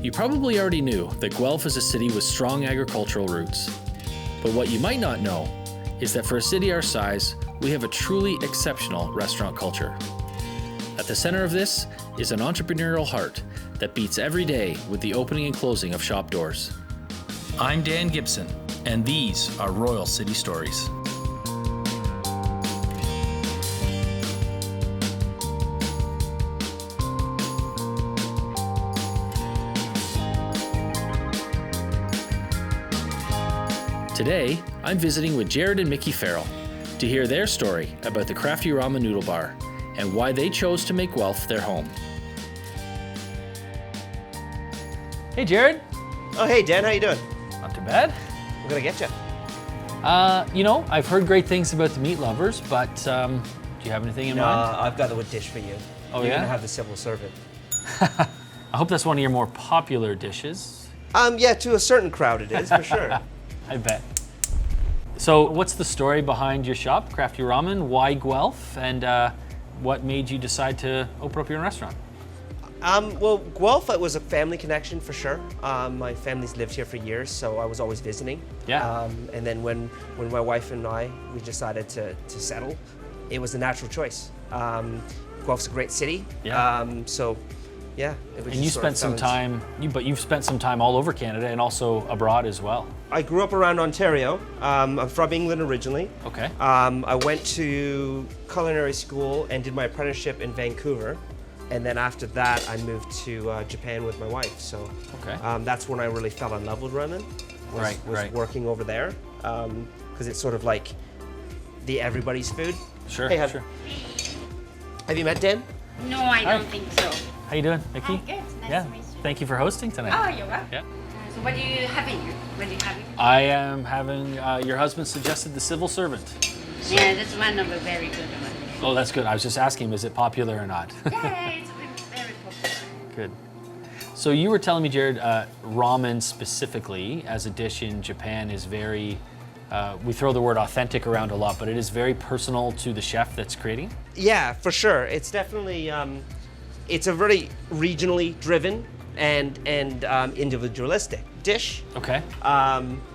You probably already knew that Guelph is a city with strong agricultural roots. But what you might not know is that for a city our size, we have a truly exceptional restaurant culture. At the center of this is an entrepreneurial heart that beats every day with the opening and closing of shop doors. I'm Dan Gibson, and these are Royal City Stories. Today, I'm visiting with Jared and Miki Ferrall to hear their story about the Crafty Ramen noodle bar and why they chose to make Guelph their home. Hey Jared. Oh hey Dan, how you doing? Not too bad. I'm gonna get you. I've heard great things about the meat lovers, but do you have anything in mind? I've got a dish for you. Oh, You're yeah? gonna have the civil servant. I hope that's one of your more popular dishes. Yeah, to a certain crowd it is, for sure. I bet. So what's the story behind your shop, Crafty Ramen? Why Guelph? And what made you decide to open up your own restaurant? Well, Guelph, it was a family connection for sure. My family's lived here for years, so I was always visiting. Yeah. And then when my wife and we decided to settle, it was a natural choice. Guelph's a great city. Yeah. So, yeah. It was And you just sort of spent some fell time, you've spent some time all over Canada and also abroad as well. I grew up around Ontario. I'm from England originally. Okay. I went to culinary school and did my apprenticeship in Vancouver. And then after that, I moved to Japan with my wife. So Okay. that's when I really fell in love with ramen. Was Right. working over there. Because it's sort of like the everybody's food. Sure, Hey, sure. Have you met Dan? No, I Hi. don't think so. How you doing, Miki? Hi, good. Nice Yeah. to meet you. Thank you for hosting tonight. Oh, you're welcome. Yeah. So what do you have in here? What do you have? I am having, your husband suggested the civil servant. Yeah, that's one of the very good one. Oh, that's good. I was just asking him, is it popular or not? Yeah, it's very popular. Good. So you were telling me, Jared, ramen specifically as a dish in Japan is very, we throw the word authentic around a lot, but it is very personal to the chef that's creating. Yeah, for sure. It's definitely, it's a very regionally driven and individualistic dish. Okay.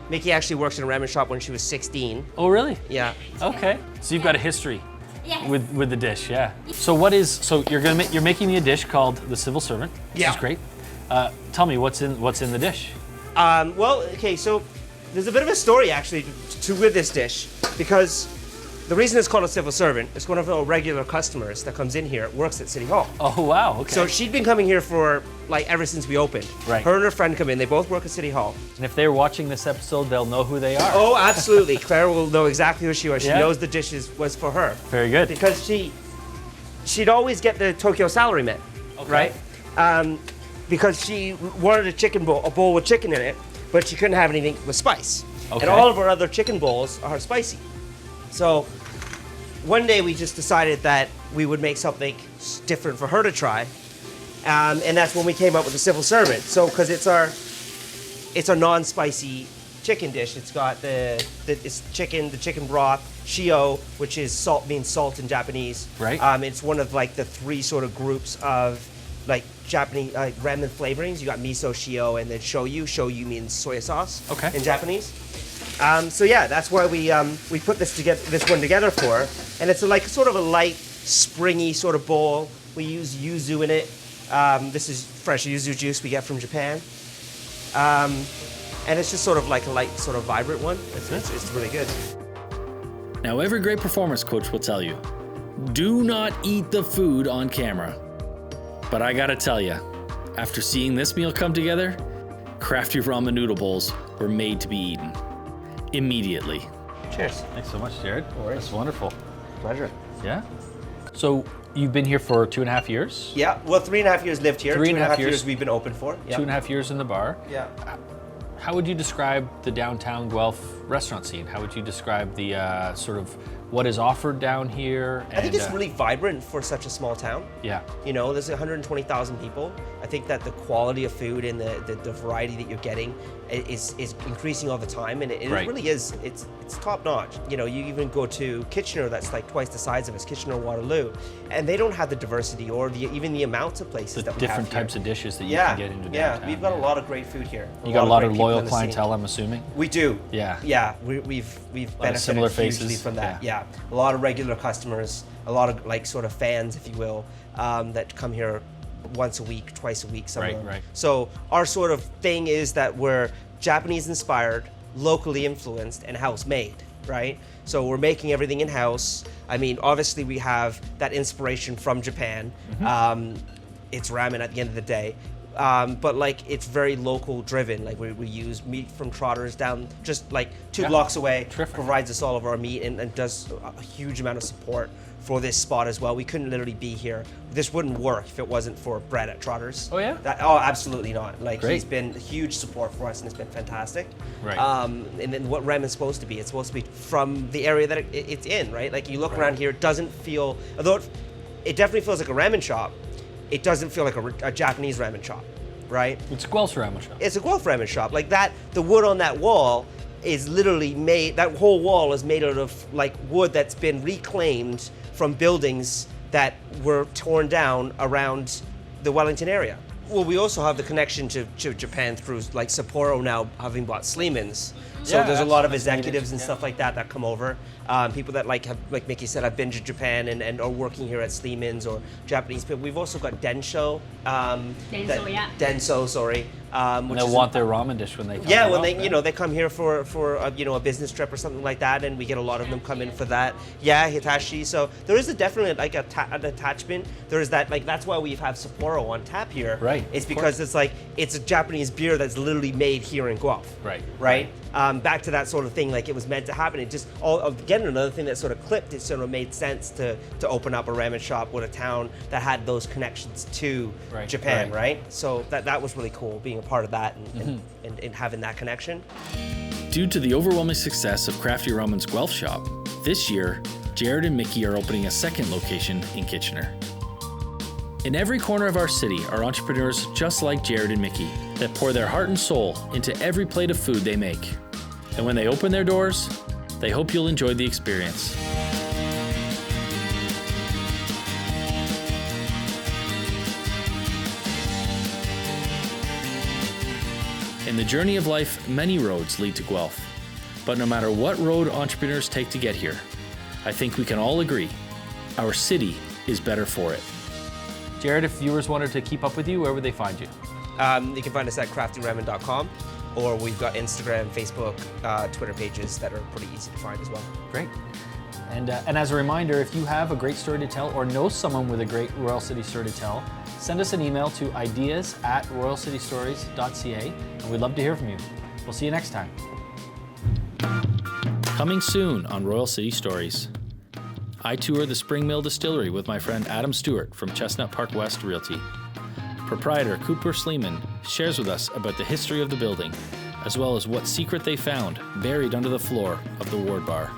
Mickey actually worked in a ramen shop when she was 16. Oh, really? Yeah. Okay. So you've got a history Yes. with the dish, yeah. So you're making me a dish called the civil servant, which Yeah. is great. Tell me what's in the dish. Well, okay, so there's a bit of a story actually with this dish because the reason it's called a civil servant is one of our regular customers that comes in here works at City Hall. Oh, wow. Okay. So she'd been coming here for like ever since we opened. Right. Her and her friend come in. They both work at City Hall. And if they're watching this episode, they'll know who they are. Oh, absolutely. Claire will know exactly who she was. She Yeah. knows the dish was for her. Very good. Because she'd always get the Tokyo salaryman, Okay. right? Because she wanted a bowl with chicken in it, but she couldn't have anything with spice. Okay. And all of our other chicken bowls are spicy. So one day we just decided that we would make something different for her to try. And that's when we came up with the civil servant. So, because it's our non-spicy chicken dish. It's got the chicken broth, shio, which is means salt in Japanese. Right. It's one of like the three sort of groups of like Japanese ramen flavorings. You got miso, shio, and then shoyu. Shoyu means soy sauce. Okay. In Japanese. So yeah, that's why we put this one together for her. And it's like sort of a light, springy sort of bowl. We use yuzu in it. This is fresh yuzu juice we get from Japan. And it's just sort of like a light, sort of vibrant one. It's really good. Now, every great performance coach will tell you, do not eat the food on camera. But I gotta tell you, after seeing this meal come together, Crafty Ramen noodle bowls were made to be eaten. Immediately. Cheers. Thanks so much, Jared. No worries. That's wonderful. Pleasure. Yeah. So you've been here for 2.5 years? Yeah, well, 3.5 years lived here. 3.5 years we've been open for. Yeah. 2.5 years in the bar. Yeah. How would you describe the downtown Guelph restaurant scene? How would you describe the sort of what is offered down here? I think it's really vibrant for such a small town. Yeah. You know, there's 120,000 people. I think that the quality of food and the variety that you're getting is increasing all the time, and it Right. really is. It's top notch. You know, you even go to Kitchener, that's like twice the size of us, Kitchener, Waterloo, and they don't have the diversity or even the amounts of places The that we different have here. types of dishes that you Yeah, can get into yeah. downtown. We've got a lot of great food here. You got a lot great of people loyal in the scene. clientele, I'm assuming. We do. Yeah. Yeah, we've benefited similar hugely faces. from that. Yeah. Yeah. A lot of regular customers, a lot of like sort of fans, if you will, that come here once a week, twice a week, some of Right, them. right. So our sort of thing is that we're Japanese inspired, locally influenced, and house made, right? So we're making everything in house. I mean, obviously we have that inspiration from Japan. It's ramen at the end of the day. But like it's very local driven. Like we use meat from Trotters down just like 2 blocks away. Terrific. Provides us all of our meat and does a huge amount of support for this spot as well. We couldn't literally be here. This wouldn't work if it wasn't for Brett at Trotters. Oh, yeah? Oh, absolutely not. Like Great. he's been a huge support for us and it's been fantastic. Right. And then what ramen's supposed to be? It's supposed to be from the area that it's in, right? Like you look around here, it doesn't feel, although it definitely feels like a ramen shop, it doesn't feel like a Japanese ramen shop, right? It's a Guelph ramen shop. It's a Guelph ramen shop. Like that, the wood on that wall is literally made, that whole wall is made out of like wood that's been reclaimed from buildings that were torn down around the Wellington area. Well, we also have the connection to Japan through like Sapporo now having bought Sleeman's. So Yeah, there's a lot of that's needed, executives and yeah. stuff like that come over. People that like have, like Mickey said, have been to Japan and are working here at Sleeman's or Japanese people. We've also got Densho. Denso, yeah. Denso, sorry. Which They'll is want their ramen dish when they come. yeah, to when Guelph, they they come here for a business trip or something like that, and we get a lot of them come in for that. Yeah, Hitachi. So there is definitely like an attachment. There is that like that's why we have Sapporo on tap here. Right, It's of because course. it's a Japanese beer that's literally made here in Guelph. Right, Right. Back to that sort of thing, like it was meant to happen. It just again another thing that sort of clipped. It sort of made sense to open up a ramen shop with a town that had those connections to Right, Japan, right. right? So that was really cool being a part of that and having that connection. Due to the overwhelming success of Crafty Ramen's Guelph shop, this year, Jared and Miki are opening a second location in Kitchener. In every corner of our city are entrepreneurs just like Jared and Miki that pour their heart and soul into every plate of food they make. And when they open their doors, they hope you'll enjoy the experience. In the journey of life, many roads lead to Guelph. But no matter what road entrepreneurs take to get here, I think we can all agree, our city is better for it. Jared, if viewers wanted to keep up with you, where would they find you? You can find us at craftyramen.com, or we've got Instagram, Facebook, Twitter pages that are pretty easy to find as well. Great. And as a reminder, if you have a great story to tell or know someone with a great Royal City story to tell, send us an email to ideas@royalcitystories.ca, and we'd love to hear from you. We'll see you next time. Coming soon on Royal City Stories. I tour the Spring Mill Distillery with my friend Adam Stewart from Chestnut Park West Realty. Proprietor Cooper Sleeman shares with us about the history of the building, as well as what secret they found buried under the floor of the Ward Bar.